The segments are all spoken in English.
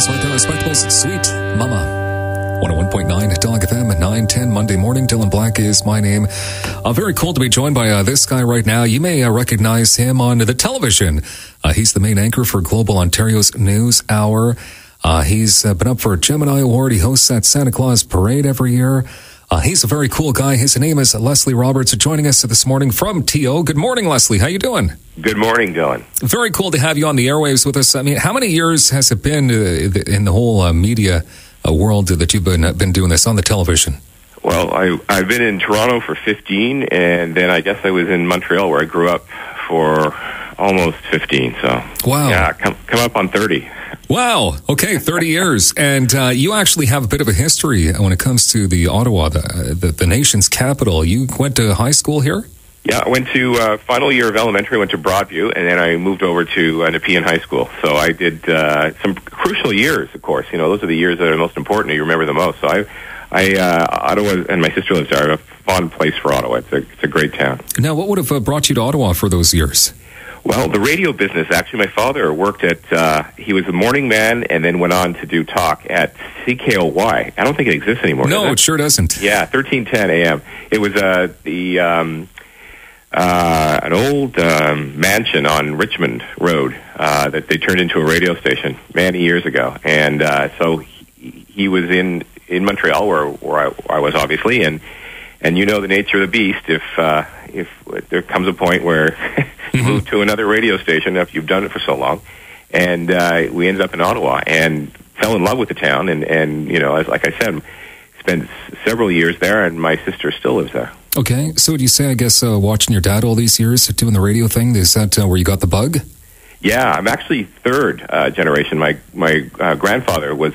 DAWG'S with the Respectables, Sweet Mama. 101.9 Dog FM at 9:10 Monday morning. Dylan Black is my name. Very cool to be joined by this guy right now. You may recognize him on the television. He's the main anchor for Global Ontario's News Hour. He's been up for a Gemini Award. He hosts that Santa Claus Parade every year. He's a very cool guy. His name is Leslie Roberts, joining us this morning from TO. Good morning, Leslie. How you doing? Good morning, Dylan. Very cool to have you on the airwaves with us. I mean, how many years has it been in the whole media world that you've been doing this on the television? Well, I've been in Toronto for 15, and then I guess I was in Montreal, where I grew up, for almost 15. So, wow. Yeah, come up on 30. Wow. Okay, 30 years. And you actually have a bit of a history when it comes to the Ottawa, the nation's capital. You went to high school here? Yeah, I went to final year of elementary, went to Broadview, and then I moved over to Nepean High School. So I did some crucial years, of course. You know, those are the years that are most important. You remember the most. So Ottawa, and my sister lives there. I have a fond place for Ottawa. It's a great town. Now, what would have brought you to Ottawa for those years? Well, the radio business. Actually, my father worked at, he was a morning man and then went on to do talk at CKOY. I don't think it exists anymore. No, it sure doesn't. Yeah, 1310 AM. It was an old mansion on Richmond Road that they turned into a radio station many years ago. And so he was in Montreal, where I was, obviously, and you know the nature of the beast. If there comes a point where you move to another radio station after you've done it for so long, and we ended up in Ottawa and fell in love with the town, and you know, like I said, spent several years there, and my sister still lives there. Okay, so would you say, I guess, watching your dad all these years doing the radio thing, is that where you got the bug? Yeah, I'm actually third generation. My grandfather was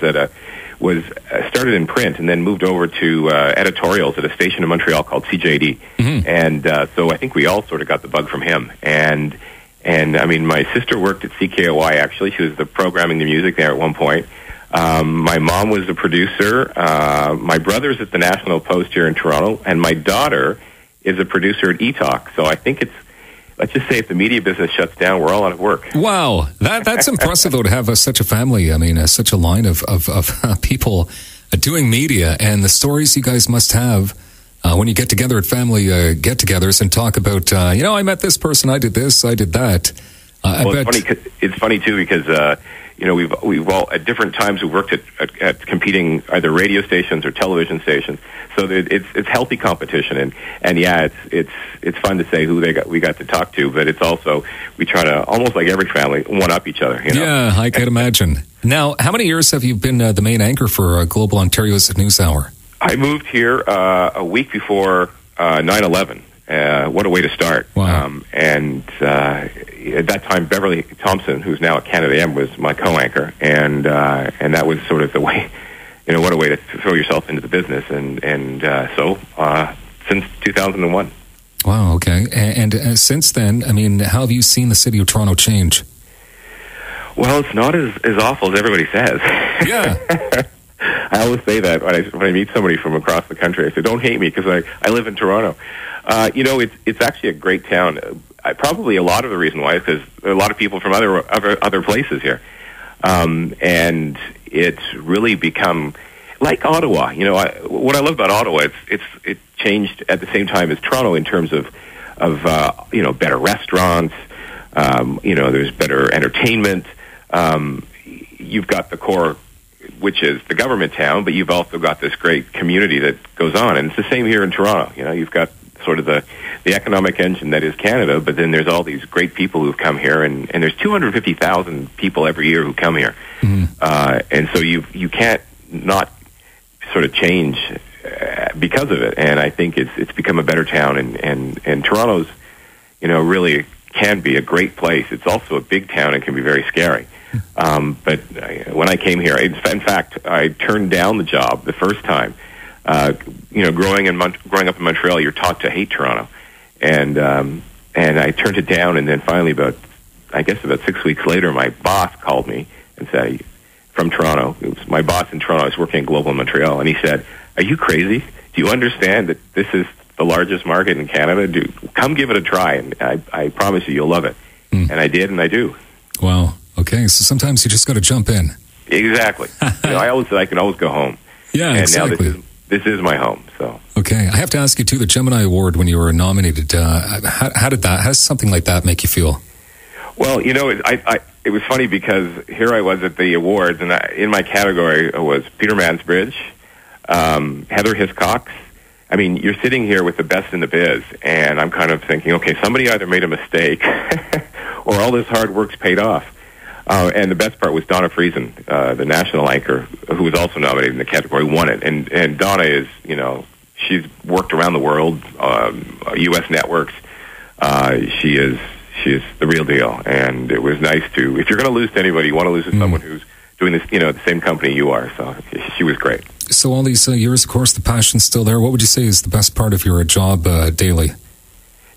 started in print and then moved over to editorials at a station in Montreal called CJD. Mm-hmm. And so I think we all sort of got the bug from him. And I mean, my sister worked at CKOY, actually. She was programming the music there at one point. My mom was the producer. My brother's at the National Post here in Toronto, and my daughter is a producer at eTalk. So I think let's just say if the media business shuts down, we're all out of work. Wow. That's impressive, though, to have such a family. I mean, such a line of people doing media, and the stories you guys must have when you get together at family get-togethers and talk about, I met this person, I did this, I did that. It's funny, too, because we've all at different times we've worked at competing either radio stations or television stations. So it's healthy competition, and yeah, it's fun to say who we got to talk to, but it's also, we try to, almost like every family, one up each other. You know? Yeah, I can imagine. Now, how many years have you been the main anchor for Global Ontario's News Hour? I moved here a week before 9/11. What a way to start. Wow. And at that time, Beverly Thompson, who's now at Canada M, was my co-anchor, and that was sort of the way, what a way to throw yourself into the business, and so since 2001. Wow, okay. And since then, I mean, how have you seen the city of Toronto change? Well, it's not as awful as everybody says. Yeah. I always say that when I meet somebody from across the country. I say, don't hate me, because I live in Toronto. It's actually a great town. Probably a lot of the reason why is because there are a lot of people from other places here, and it's really become like Ottawa. What I love about Ottawa, it changed at the same time as Toronto in terms of better restaurants. There's better entertainment. You've got the core, which is the government town, but you've also got this great community that goes on, and it's the same here in Toronto. You've got sort of the economic engine that is Canada, but then there's all these great people who've come here, and there's 250,000 people every year who come here. Mm-hmm. And so you can't not sort of change because of it, and I think it's become a better town, and Toronto's, really can be a great place. It's also a big town and can be very scary. But when I came here, in fact, I turned down the job the first time. Growing up in Montreal, you're taught to hate Toronto, and I turned it down. And then finally, about 6 weeks later, my boss called me and said, from Toronto, it was my boss in Toronto. I was working at Global in Montreal, and he said, "Are you crazy? Do you understand that this is the largest market in Canada? Come give it a try, and I promise you'll love it." And I did, and I do. Wow. Okay, so sometimes you just got to jump in. Exactly. I always said I can always go home. Yeah, and exactly. now this is my home. So okay, I have to ask you too. The Gemini Award, when you were nominated, how does something like that make you feel? Well, it was funny because here I was at the awards, and in my category was Peter Mansbridge, Heather Hiscox. I mean, you're sitting here with the best in the biz, and I'm kind of thinking, okay, somebody either made a mistake or all this hard work's paid off. And the best part was Donna Friesen, the national anchor, who was also nominated in the category, won it. And Donna is, she's worked around the world, U.S. networks. She is the real deal. And it was nice to, if you're going to lose to anybody, you want to lose to someone who's doing this, the same company you are. So she was great. So all these years, of course, the passion's still there. What would you say is the best part of your job daily?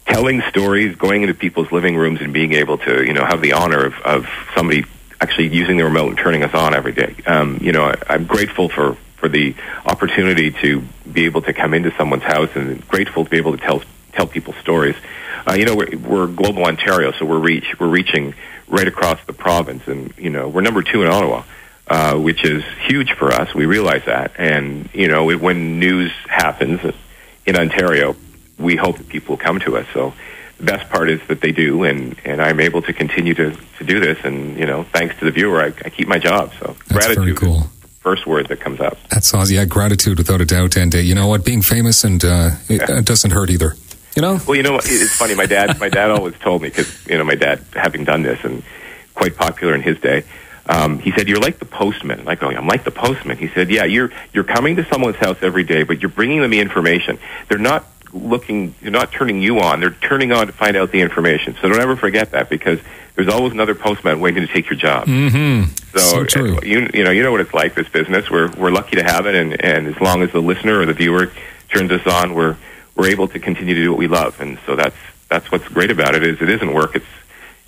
Telling stories, going into people's living rooms and being able to, have the honor of somebody actually using the remote and turning us on every day. I'm grateful for the opportunity to be able to come into someone's house, and grateful to be able to tell people stories. We're Global Ontario, so we're reaching right across the province, and we're number 2 in Ottawa, which is huge for us. We realize that, and when news happens in Ontario, we hope that people will come to us. So the best part is that they do, and I'm able to continue to do this, and thanks to the viewer, I keep my job. So that's gratitude very cool. is the first word that comes up. That's awesome. Yeah, gratitude without a doubt. And you know what, being famous and it doesn't hurt either. Well, it's funny. My dad always told me, because my dad, having done this and quite popular in his day, he said, "You're like the postman." And I go, "I'm like the postman." He said, "Yeah, you're coming to someone's house every day, but you're bringing them the information. They're not turning you on. They're turning on to find out the information. So don't ever forget that, because there's always another postman waiting to take your job." Mm-hmm. So true. You know what it's like, this business. We're lucky to have it, and as long as the listener or the viewer turns us on, we're able to continue to do what we love. And so that's what's great about it. Is it isn't work.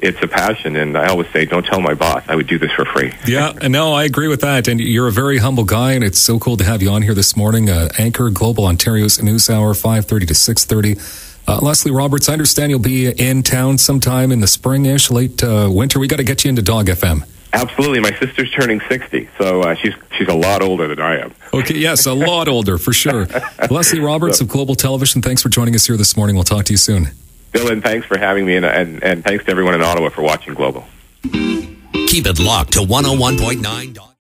It's a passion, and I always say, don't tell my boss I would do this for free. Yeah, no, I agree with that. And you're a very humble guy, and it's so cool to have you on here this morning. Anchor Global Ontario's News Hour, 5:30 to 6:30. Leslie Roberts, I understand you'll be in town sometime in the spring-ish, late winter. We got to get you into Dog FM. Absolutely. My sister's turning 60, so she's a lot older than I am. Okay, yes, a lot older, for sure. Leslie Roberts of Global Television, thanks for joining us here this morning. We'll talk to you soon. Dylan, thanks for having me, and thanks to everyone in Ottawa for watching Global. Keep it locked to 101.9.